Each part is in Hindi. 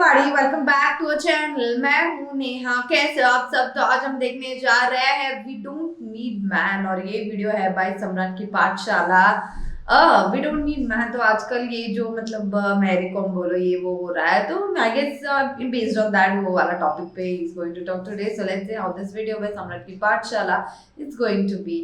Everybody, welcome back to a channel. मैं हूं नेहा। कैसे हो आप सब? तो आज हम देखने जा रहे हैं वी डोंट नीड मैन, और ये वीडियो है बाय सम्राट की पाठशाला। We don't need man. तो आजकल ये जो मतलब मैरी कॉम बोलो ये वो हो रहा है, तो I guess based on that वो वाला टॉपिक पे is going to talk today. So let's see how this video by Samrat की पाठशाला इज गोइंग टू बी।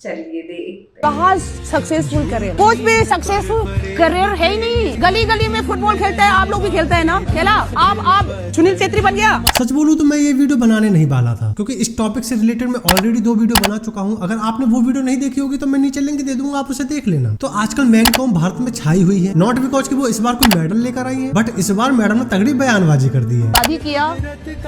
चलिए देखते हैं। कहाँ सक्सेसफुल करियर, कुछ भी सक्सेसफुल करियर है ही नहीं। गली गली में फुटबॉल खेलता है, आप लोग भी खेलते हैं ना खेला। आप सुनील छेत्री बन गया। सच बोलूं तो मैं ये वीडियो बनाने नहीं वाला था, क्योंकि इस टॉपिक से रिलेटेड मैं ऑलरेडी 2 वीडियो बना चुका हूं। अगर आपने वो वीडियो नहीं देखी होगी तो मैं नीचे लिंक दे दूंगा, आप उसे देख लेना। तो आजकल मैरी कॉम भारत में छाई हुई है, नॉट बिकॉज कि वो इस बार कोई मेडल लेकर आई है, बट इस बार मैडम ने तगड़ी बयानबाजी कर दी है। शादी किया,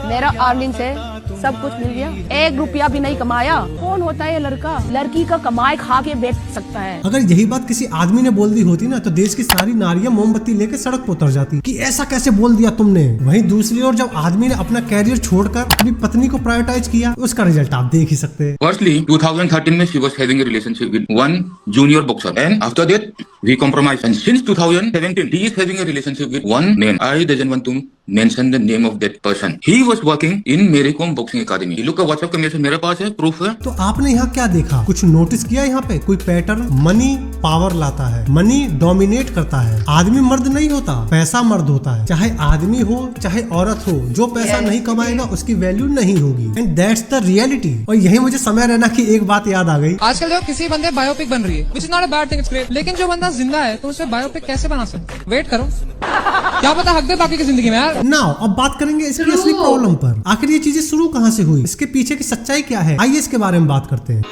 मेरा अर्निंग से सब कुछ मिल गया, 1 रुपया भी नहीं कमाया। कौन होता है ये लड़का? लड़की का कमाए खा के बेच सकता है। अगर यही बात किसी आदमी ने बोल दी होती ना, तो देश की सारी नारियां मोमबत्ती लेके सड़क पर उतर जाती कि ऐसा कैसे बोल दिया तुमने। वहीं दूसरी ओर जब आदमी ने अपना कैरियर छोड़कर अपनी पत्नी को प्रायोरिटाइज किया, उसका रिजल्ट आप देख ही सकते हैं। Firstly, 2013 में she was having a relationship with one junior boxer, and after that we compromised. And since 2017, he is having a relationship with one man. I doesn't want to mention the name of that person. He was working in Mary Kom Boxing Academy. Look का WhatsApp का मैसेज मेरे पास है, प्रूफ है। तो आपने यहाँ क्या देखा? कुछ नोटिस किया? यहाँ पे कोई पैटर्न? मनी पावर लाता है, मनी डोमिनेट करता है। आदमी मर्द नहीं होता, पैसा मर्द होता है। चाहे आदमी हो चाहे औरत हो, जो पैसा नहीं कमाएगा उसकी वैल्यू नहीं होगी, एंड दैट्स द रियलिटी। और यही मुझे समय रहना की एक बात याद आ गई। आजकल देखो किसी बंदे बायोपिक बन रही है, which is not a bad thing, it's great। लेकिन जो बंदा जिंदा है तो उसे बायोपिक कैसे बना सकते? वेट करो, क्या पता हक दे बाकी की जिंदगी में यार। नाउ अब बात करेंगे इसकी असली प्रॉब्लम पर। आखिर ये चीजें शुरू कहाँ से हुई, इसके पीछे की सच्चाई क्या है, आइए इसके बारे में बात करते हैं।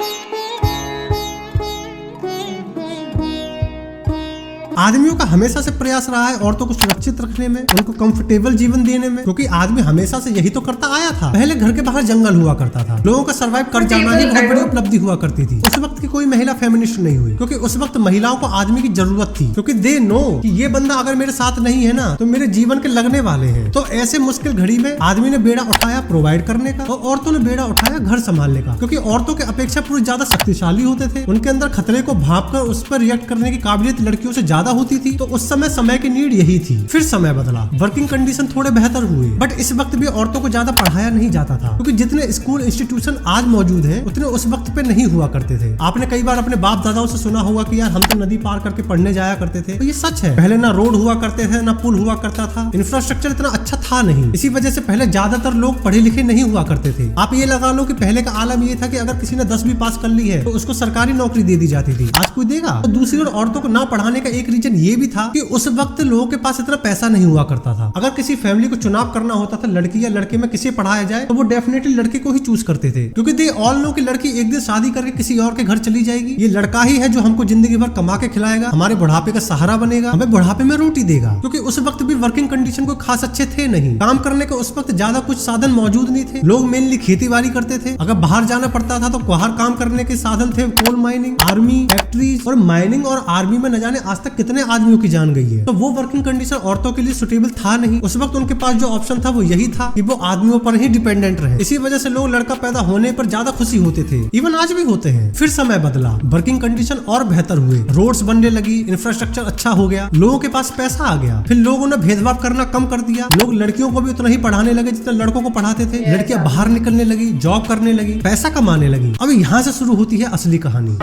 आदमियों का हमेशा से प्रयास रहा है औरतों को सुरक्षित रखने में, उनको कंफर्टेबल जीवन देने में, क्योंकि आदमी हमेशा से यही तो करता आया था। पहले घर के बाहर जंगल हुआ करता था, लोगों का सर्वाइव कर जाना ही बहुत बड़ी उपलब्धि हुआ करती थी। उस वक्त की कोई महिला फेमिनिस्ट नहीं हुई, क्योंकि उस वक्त महिलाओं को आदमी की जरूरत थी, क्योंकि दे नो कि ये बंदा अगर मेरे साथ नहीं है ना तो मेरे जीवन के लगने वाले हैं। तो ऐसे मुश्किल घड़ी में आदमी ने बेड़ा उठाया प्रोवाइड करने का, और औरतों ने बेड़ा उठाया घर संभालने का, क्योंकि औरतों के अपेक्षा पुरुष ज्यादा शक्तिशाली होते थे। उनके अंदर खतरे को भांपकर उस पर रिएक्ट करने की काबिलियत लड़कियों से ज्यादा होती थी। तो उस समय की नीड यही थी। फिर समय बदला, वर्किंग कंडीशन थोड़े बेहतर हुए, बट इस वक्त भी औरतों को ज्यादा पढ़ाया नहीं जाता था, क्योंकि जितने स्कूल इंस्टीट्यूशन आज मौजूद हैं उतने उस वक्त पे नहीं हुआ करते थे। आपने कई बार अपने बाप दादाओं से सुना होगा कि यार हम तो नदी पार करके पढ़ने जाया करते थे, तो ये सच है। पहले ना रोड हुआ करते थे, ना पुल हुआ करता था, इंफ्रास्ट्रक्चर इतना अच्छा था नहीं। इसी वजह से पहले ज्यादातर लोग पढ़े लिखे नहीं हुआ करते थे। आप ये लगा लो कि पहले का आलम ये था कि अगर किसी ने 10वीं पास कर ली है तो उसको सरकारी नौकरी दे दी जाती थी। आज कोई देगा? तो दूसरी ओर औरतों को ना पढ़ाने का एक रीजन ये भी था कि उस वक्त लोगों के पास इतना पैसा नहीं हुआ करता था। अगर किसी फैमिली को चुनाव करना होता था लड़की या लड़के में किसे पढ़ाया जाए, तो वो डेफिनेटली लड़के को ही चूज करते थे, क्योंकि दे ऑल नो कि लड़की एक दिन शादी करके किसी और के घर चली जाएगी। ये लड़का ही है जो हमको जिंदगी भर कमा के खिलाएगा, हमारे बुढ़ापे का सहारा बनेगा, हमें बुढ़ापे में रोटी देगा। क्योंकि उस वक्त भी वर्किंग कंडीशन कोई खास अच्छे थे नहीं, काम करने के उस वक्त ज्यादा कुछ साधन मौजूद नहीं थे। लोग मेनली खेती बाड़ी करते थे। अगर बाहर जाना पड़ता था तो बाहर काम करने के साधन थे कोल माइनिंग, आर्मी, फैक्ट्रीज। और माइनिंग और आर्मी में न जाने आज तक कितने आदमियों की जान गई है। तो वो वर्किंग कंडीशन औरतों के लिए सुटेबल था नहीं। उस वक्त उनके पास जो ऑप्शन था वो यही था कि वो आदमियों पर ही डिपेंडेंट रहे। इसी वजह से लोग लड़का पैदा होने पर ज्यादा खुशी होते थे, इवन आज भी होते हैं। फिर समय बदला, वर्किंग कंडीशन और बेहतर हुए, रोड्स बनने लगी, इंफ्रास्ट्रक्चर अच्छा हो गया, लोगों के पास पैसा आ गया। फिर लोगों ने भेदभाव करना कम कर दिया, लोग लड़कियों को भी उतना ही पढ़ाने लगे जितना लड़कों को पढ़ाते थे। लड़कियां बाहर निकलने लगी, जॉब करने लगी, पैसा कमाने लगी। अब यहाँ से शुरू होती है असली कहानी।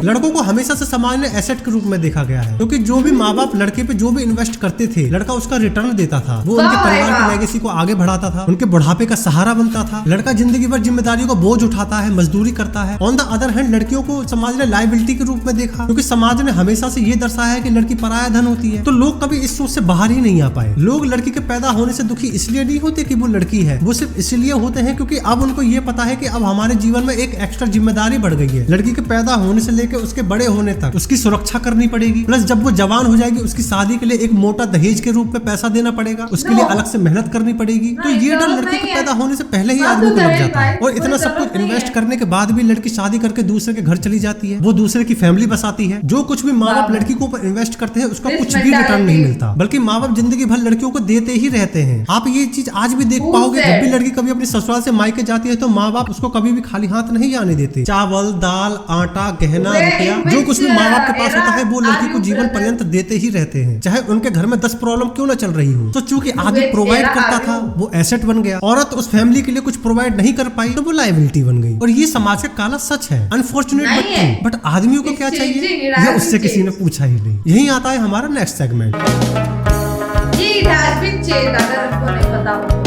लड़कों को हमेशा से समाज ने एसेट के रूप में देखा गया है, क्योंकि जो भी माँ बाप लड़के पे जो भी इन्वेस्ट करते थे, लड़का उसका रिटर्न देता था। वो उनके परिवार की लेगेसी को आगे बढ़ाता था, उनके बुढ़ापे का सहारा बनता था। लड़का जिंदगी भर जिम्मेदारियों को बोझ उठाता है, मजदूरी करता है। ऑन द अदर हैंड लड़कियों को समाज ने लायबिलिटी के रूप में देखा, क्योंकि समाज ने हमेशा से ये दर्शाया है कि लड़की पराया धन होती है। तो लोग कभी इस सोच से बाहर ही नहीं आ पाए। लोग लड़की के पैदा होने से दुखी इसलिए नहीं होते कि वो लड़की है, वो सिर्फ इसलिए होते हैं क्योंकि अब उनको ये पता है कि अब हमारे जीवन में एक एक्स्ट्रा जिम्मेदारी बढ़ गई है। लड़की के पैदा होने से लेकर उसके बड़े होने तक उसकी सुरक्षा करनी पड़ेगी, प्लस जब वो जवान हो जाएगी उसकी शादी के लिए एक मोटा दहेज के रूप में पैसा देना पड़ेगा, उसके लिए अलग से मेहनत करनी पड़ेगी। तो ये डर लड़के के पैदा होने से पहले ही आदमी को लग जाता है। और इतना सब कुछ इन्वेस्ट करने के बाद भी लड़की शादी करके दूसरे के घर चली जाती है, वो दूसरे की फैमिली बसाती है। जो कुछ भी माँ बाप लड़की को ऊपर इन्वेस्ट करते हैं उसका कुछ भी रिटर्न नहीं मिलता, बल्कि माँ बाप जिंदगी भर लड़कियों को देते ही रहते हैं। आप ये चीज आज भी देख पाओगे, जब भी लड़की कभी अपनी ससुराल से मायके जाती है तो माँ बाप उसको कभी भी खाली हाथ नहीं जाने देते। चावल, दाल, आटा, गहना, रुपया जो कुछ भी माँ बाप के पास होता है वो लड़की को जीवन पर्यंत देते ही रहते हैं, चाहे उनके घर में 10 प्रॉब्लम क्यों ना चल रही हो। तो चूंकि आदमी प्रोवाइड करता था वो एसेट बन गया, औरत उस फैमिली के लिए कुछ प्रोवाइड नहीं कर पाई तो वो लायबिलिटी बन गई। और ये समाज का काला सच है, अनफॉर्चुनेट बट आदमियों को क्या चाहिए ये उससे किसी ने पूछा ही नहीं। यही आता है हमारा नेक्स्ट सेगमेंट। अगर उनको नहीं पता हो।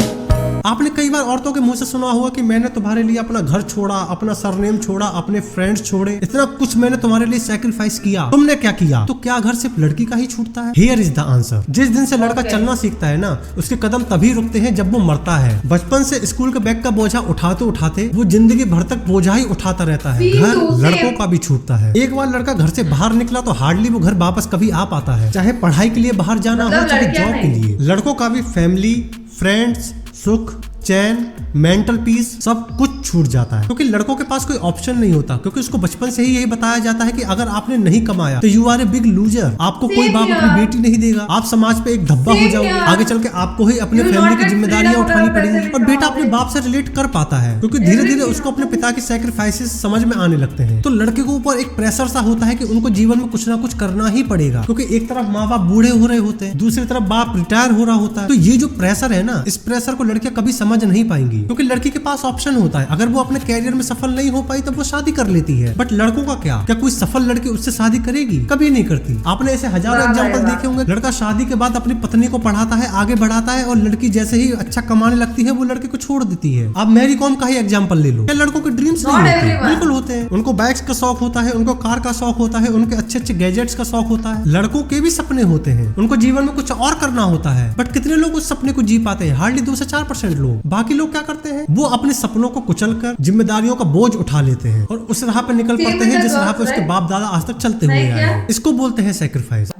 आपने कई बार औरतों के मुंह से सुना होगा कि मैंने तुम्हारे लिए अपना घर छोड़ा, अपना सरनेम छोड़ा, अपने फ्रेंड्स छोड़े, इतना कुछ मैंने तुम्हारे लिए सैक्रिफाइस किया, तुमने क्या किया? तो क्या घर सिर्फ लड़की का ही छूटता है? Here is the answer. जिस दिन से लड़का चलना सीखता है ना, उसके कदम तभी रुकते हैं जब वो मरता है। बचपन से स्कूल के बैग का बोझा उठाते उठाते वो जिंदगी भर तक बोझा ही उठाता रहता है। घर लड़कों का भी छूटता है। एक बार लड़का घर से बाहर निकला तो हार्डली वो घर वापस कभी आ पाता है, चाहे पढ़ाई के लिए बाहर जाना हो, चाहे जॉब के लिए। लड़कों का भी फैमिली, फ्रेंड्स, सुख, चैन, मेंटल पीस सब कुछ छूट जाता है, क्योंकि लड़कों के पास कोई ऑप्शन नहीं होता, क्योंकि उसको बचपन से ही यही बताया जाता है कि अगर आपने नहीं कमाया तो you are a big loser. आपको कोई बाप अपनी बेटी नहीं देगा, आप समाज पे एक धब्बा हो जाओगे, आगे चल के आपको ही अपने फैमिली की जिम्मेदारियां उठानी पड़ेंगी। और बेटा अपने बाप से रिलेट कर पाता है, क्योंकि धीरे धीरे उसको अपने पिता की सैक्रिफाइसेस समझ में आने लगते हैं। तो लड़के को ऊपर एक प्रेशर सा होता है कि उनको जीवन में कुछ ना कुछ करना ही पड़ेगा, क्योंकि एक तरफ माँ बाप बूढ़े हो रहे होते हैं, दूसरी तरफ बाप रिटायर हो रहा होता है। तो ये जो प्रेशर है ना, इस प्रेशर को लड़कियां कभी समझ नहीं पाएंगी, क्योंकि लड़की के पास ऑप्शन होता है। अगर वो अपने कैरियर में सफल नहीं हो पाई तो वो शादी कर लेती है, बट लड़कों का क्या कोई सफल लड़की उससे शादी करेगी? कभी नहीं करती। आपने ऐसे हजारों एग्जांपल देखे होंगे। लड़का शादी के बाद अपनी पत्नी को पढ़ाता है, आगे बढ़ाता है, और लड़की जैसे ही अच्छा कमाने लगती है वो लड़के को छोड़ देती है। आप मैरी कॉम का ही एग्जाम्पल ले लो। क्या लड़कों के ड्रीम्स नहीं होते? बिल्कुल होते हैं। उनको बाइक्स का शौक होता है, उनको कार का शौक होता है, उनके अच्छे अच्छे गैजेट्स का शौक होता है। लड़कों के भी सपने होते हैं, उनको जीवन में कुछ और करना होता है, बट कितने लोग उस सपने को जी पाते हैं? हार्डली 2 से 4% लोग। बाकी लोग क्या करते हैं? वो अपने सपनों को कुचलकर जिम्मेदारियों का बोझ उठा लेते हैं और उस राह पे निकल पड़ते हैं जिस राह पे उसके बाप दादा आज तक चलते हुए आए हैं। इसको बोलते हैं सैक्रिफाइस।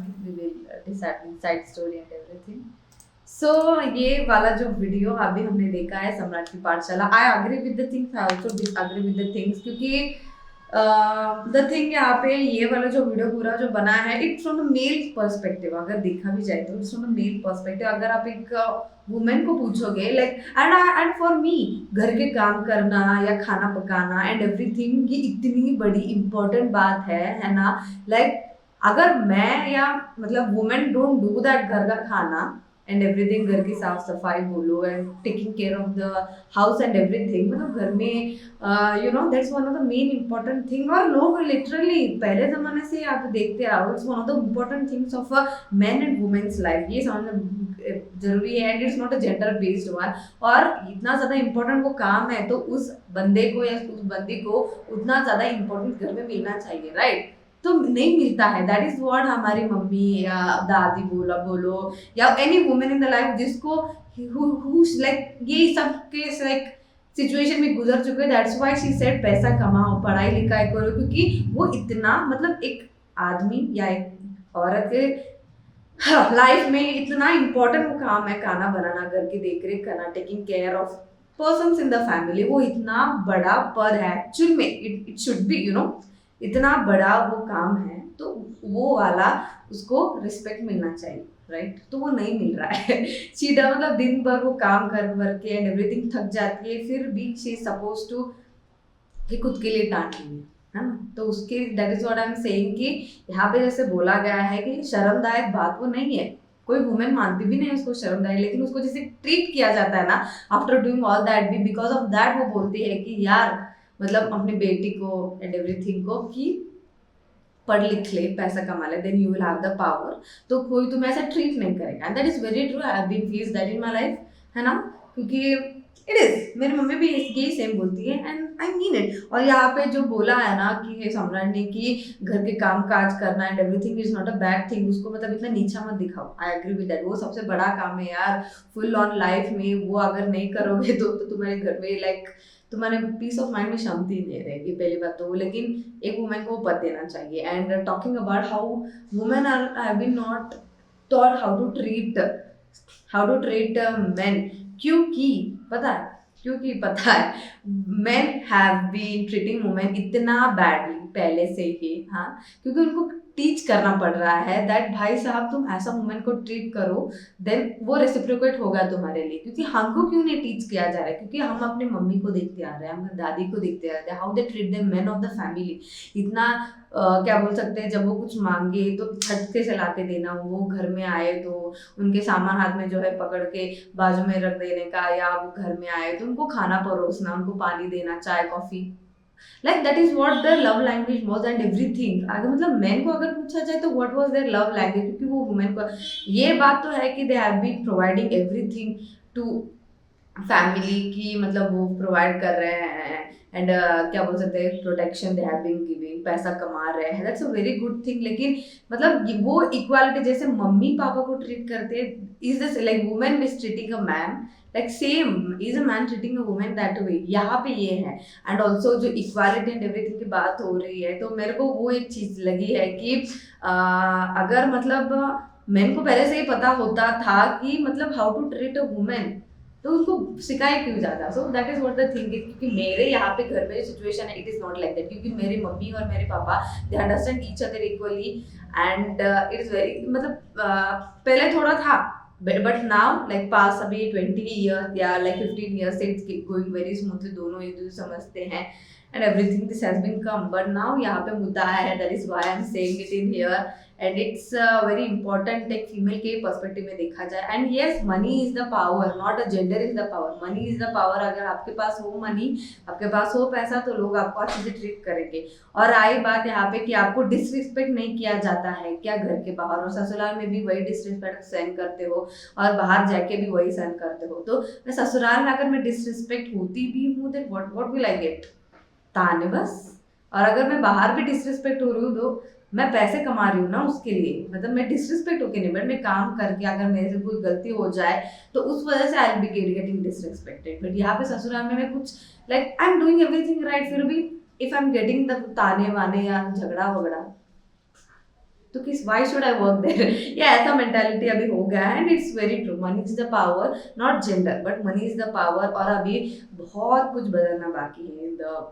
सो ये वाला जो वीडियो अभी हमने देखा है सम्राट की पाठशाला, I agree with the things, I also disagree with the things, क्योंकि द थिंग यहाँ पे ये वाला जो वीडियो पूरा जो बना है it's from the male perspective. अगर देखा भी जाए तो it's from the male perspective. अगर आप एक वुमेन को पूछोगे लाइक एंड फॉर मी घर के काम करना या खाना पकाना एंड एवरीथिंग, ये इतनी बड़ी इंपॉर्टेंट बात है ना। लाइक अगर मैं या मतलब वुमेन डोंट डू दैट घर का खाना एंड एवरीथिंग, घर की साफ सफाई बोलो and taking care of the house and everything, मतलब घर में you know that's one of the main important thing. और लोग लिटरली पहले जमाने से आप देखते आओ, it's one of the important things of a man and women's life. ये समझना जरूरी है and it's not a gender based one. और इतना ज्यादा इंपॉर्टेंट वो काम है तो उस बंदे को या उस बंदी को उतना ज्यादा इंपॉर्टेंट घर में मिलना चाहिए, राइट? तो नहीं मिलता है। दैट इज व्हाट हमारी मम्मी या दादी बोलो या any women in the life जिसको लाइक ये सब के लाइक सिचुएशन में गुजर चुके हैं। दैट्स व्हाई शी सेड पैसा कमाओ, पढ़ाई लिखाई करो, क्योंकि वो इतना मतलब एक आदमी या एक औरत के लाइफ में इतना इम्पोर्टेंट वो काम है खाना बनाना, घर की देखरेख करना, taking care of persons in the family. वो इतना बड़ा पद है एक्चुअल में, it should be you know, इतना बड़ा वो काम है तो वो वाला उसको रिस्पेक्ट मिलना चाहिए, राइट? तो वो नहीं मिल रहा है। सीधा मतलब दिन भर वो काम कर के एंड एवरीथिंग थक जाती है, फिर भी शी इज सपोज टू कि खुद के लिए डांट रही है ना। तो उसके that is what I am saying कि यहाँ पे जैसे बोला गया है कि शर्मदायक बात वो नहीं है, कोई वुमेन मानती भी नहीं उसको शर्मदायक, लेकिन उसको जैसे ट्रीट किया जाता है ना आफ्टर डूइंग ऑल दैट, भी बिकॉज ऑफ दैट वो बोलती है कि यार मतलब अपनी बेटी को एंड एवरीथिंग को कि पढ़ लिख ले, पैसा कमा ले, then you will have the power. तो कोई तुम्हें ऐसा ट्रीट नहीं करेगा and that is very true. I have been face that in my life, है ना, क्योंकि इट इज, मेरी मम्मी भी यही सेम बोलती है एंड आई मीन इट। और यहाँ पे जो बोला है ना कि सम्राट ने कि घर के काम काज करना and everything is not a bad thing, उसको मतलब इतना नीचा मत दिखाओ। आई एग्री विद दैट, वो सबसे बड़ा काम है यार फुल ऑन लाइफ में। वो अगर नहीं करोगे तो तुम्हारे घर में लाइक तुम्हारे पीस ऑफ माइंड में शांति नहीं रहेगी, पहली बात तो। लेकिन एक वुमेन को पद देना चाहिए। And talking about how women are have been not taught how to treat men, क्योंकि पता है men have been treating women इतना बैडली पहले से ही, हाँ, क्योंकि उनको टीच करना पड़ रहा है दैट भाई साहब तुम ऐसा वुमेन को ट्रीट करो, देन वो रेसिप्रोकेट होगा तुम्हारे लिए। क्योंकि हमको क्यों नहीं टीच किया जा रहा है? क्योंकि हम अपने मम्मी को देखते आ रहे हैं, हम दादी को देखते आ रहे हैं, how they treat the main of the family. इतना क्या बोल सकते हैं, जब वो कुछ मांगे तो झटके से ला के देना, वो घर में आए तो उनके सामान हाथ में जो है पकड़ के बाजू में रख देने का, या वो घर में आए तो उनको खाना परोसना, उनको पानी देना, चाय coffee, like that is what their love language was and everything. अगर मतलब मैन को अगर पूछा जाए तो what was their love language, क्योंकि वो वुमेन को, ये बात तो है कि they have been providing everything to family की, मतलब वो प्रोवाइड कर रहे हैं एंड क्या बोल सकते हैं, protection they have been giving, पैसा कमा रहे हैं, that's a very good thing. लेकिन मतलब वो इक्वालिटी जैसे मम्मी पापा को ट्रीट करते हैं, is this like women is treating a man like same is a man treating a women that way, यहाँ पे ये है। एंड ऑल्सो जो इक्वालिटी एंड एवरीथिंग की बात हो रही है, तो मेरे को वो एक चीज लगी है कि अगर मतलब मैन को पहले से ही पता होता था कि मतलब how to treat a women, तो उसको सिखाया क्यों जाता। So that is what the thing. क्योंकि मेरे यहाँ पे घर में सिचुएशन है, it is not like that, क्योंकि मेरी मम्मी और मेरे पापा they understand each other equally and it is very, मतलब पहले थोड़ा था बट नाउ लाइक पास अभी 20 ईयर्स या लाइक 15 ईयर्स से इट्स गोइंग वेरी स्मूथली, दोनों एक दूसरे समझते हैं and everything this has been come. But now यहाँ पे मुद्दा है, that is why I am saying it in here and it's very important एक फीमेल के पर्सपेक्टिव में देखा जाए। And yes, money is the power, not a gender is the power, money is the power. अगर आपके पास हो मनी, आपके पास हो पैसा, तो लोग आपको अच्छे से ट्रीट करेंगे। और आई बात यहाँ पे कि आपको डिसरिस्पेक्ट नहीं किया जाता है क्या घर के बाहर, और ससुराल में भी वही डिसरिस्पेक्ट सहन करते हो और बाहर जाके भी वही सहन करते हो। तो मैं ससुराल में अगर मैं डिसरिस्पेक्ट होती भी हूँ, then what will I get? ताने बस। और अगर मैं बाहर भी डिसरिस्पेक्ट हो रही हूँ, तो मैं पैसे कमा रही हूँ ना उसके लिए, मतलब मैं डिसरिस्पेक्ट होके नहीं, बट मैं काम करके अगर मेरे से कोई गलती हो जाए तो उस वजह से I will be getting disrespected. But यहाँ पे ससुराल में मैं कुछ like I am doing everything right, फिर भी if I am getting the ताने वाने या झगड़ा वगड़ा, तो किस why should I work there? ये ऐसा मेंटालिटी अभी हो गया है and it's very true. Money is the power, not gender but money is the power. और अभी बहुत कुछ बदलना बाकी है in the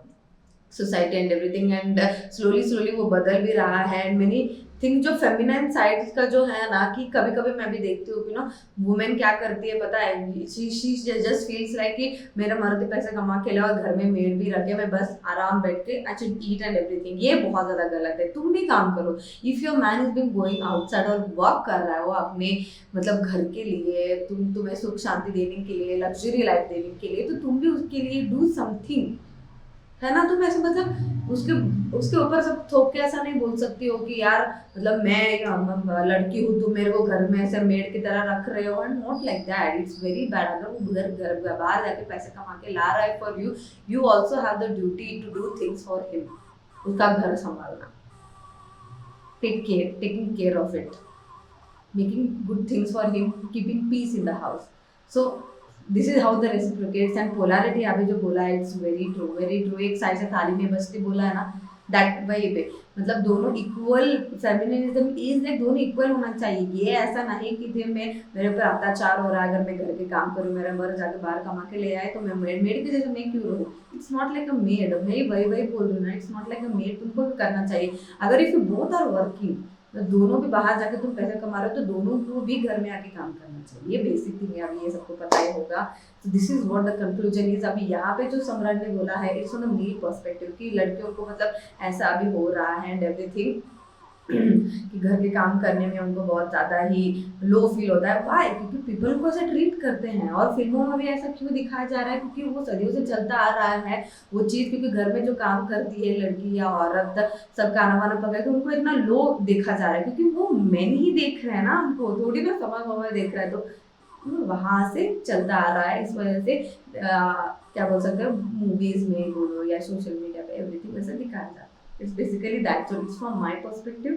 society and everything, and slowly वो बदल भी रहा है। एंड मेनी थिंग जो फेमिनाइन साइड का जो है ना, कि कभी कभी मैं भी देखती हूँ कि ना वुमेन क्या करती है पता है, शी जस्ट फील्स लाइक कि मेरा मर्द पैसे कमा के लाओ, घर में मेड भी रखे, मैं बस आराम बैठ के I should eat and everything. ये बहुत ज्यादा गलत है। तुम भी काम करो। If your man is been going outside और वर्क कर रहा है वो अपने मतलब घर के लिए, तुम्हें सुख शांति देने के लिए, लग्जरी लाइफ देने के लिए, तो तुम भी उसके लिए डू समथिंग, है ना। तुम ऐसे मतलब उसके ऊपर सब थोप के ऐसा नहीं बोल सकती हो कि यार मतलब मैं लड़की हूँ, तुम मेरे को घर में ऐसे मेड की तरह रख रहे हो। And not like that, it's very bad. अगर वो घर बाहर जाके पैसे कमा के ला रहा है for you, you also have the duty to do things for him, उसका घर संभालना, taking care of it, making good things for him, keeping peace in the house. So this is how the reciprocates and polarity अभी जो बोला है, इट्स वेरी ट्रू। एक साइड से थाली में बसती बोला है ना, दैट वही पे मतलब दोनों इक्वल, फेमिनिज्म इज लाइक दोनों इक्वल होना चाहिए। ये ऐसा नहीं कि थे मेरे ऊपर अत्याचार हो रहा है, अगर मैं घर के काम करूँ, मेरा मर्द जाके बाहर कमा के ले आए, तो मैं मेड की जैसे मैं क्यों रहूँ? It's not like a maid. मैं वही बोल रही हूँ ना, it's not like a maid. तुमको भी करना चाहिए। अगर if you both are working, दोनों भी बाहर जाके तुम पैसे कमा रहे हो, तो दोनों को भी घर में आके काम करना चाहिए। ये बेसिक थिंग है, अभी ये सबको पता ही होगा। तो this is what the conclusion is. अभी यहाँ पे जो सम्राट ने बोला है, it's on a male perspective, कि लड़कियों को मतलब ऐसा अभी हो रहा है एंड एवरीथिंग, कि घर के काम करने में उनको बहुत ज़्यादा ही लो फील होता है। वाई? क्योंकि पीपल को ऐसा ट्रीट करते हैं। और फिल्मों में भी ऐसा क्यों दिखाया जा रहा है? क्योंकि वो सदियों से चलता आ रहा है वो चीज़। क्योंकि घर में जो काम करती है लड़की या औरत, सब खाना वाना पका के, उनको इतना लो देखा जा रहा है, क्योंकि वो मेन ही देख रहे हैं ना हमको, थोड़ी ना समाज देख रहा है। तो वहाँ से चलता आ रहा है। इस वजह से क्या बोल सकते हैं, मूवीज में बोलो या सोशल मीडिया पे एवरीथिंग वैसे दिखाया जाता है। It's basically that. So it's from my perspective.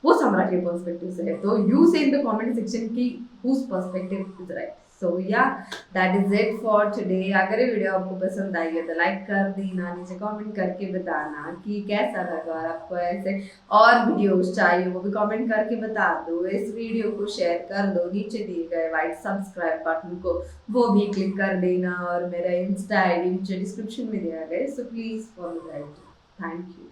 वो सम्राट के पर्सपेक्टिव से है। तो you say in the comment section कि whose perspective is right. So yeah, that is it for today. अगर ये वीडियो आपको पसंद आई है तो लाइक कर देना, नीचे कमेंट करके बताना कि कैसा लगा आपको। ऐसे और वीडियोस चाहिए वो भी कमेंट करके बता दो। इस वीडियो को शेयर कर दो, नीचे दिए गए व्हाइट सब्सक्राइब बटन को वो भी क्लिक कर देना, और मेरा इंस्टा आईडी नीचे डिस्क्रिप्शन में दिया गया है, so please follow that. Thank you.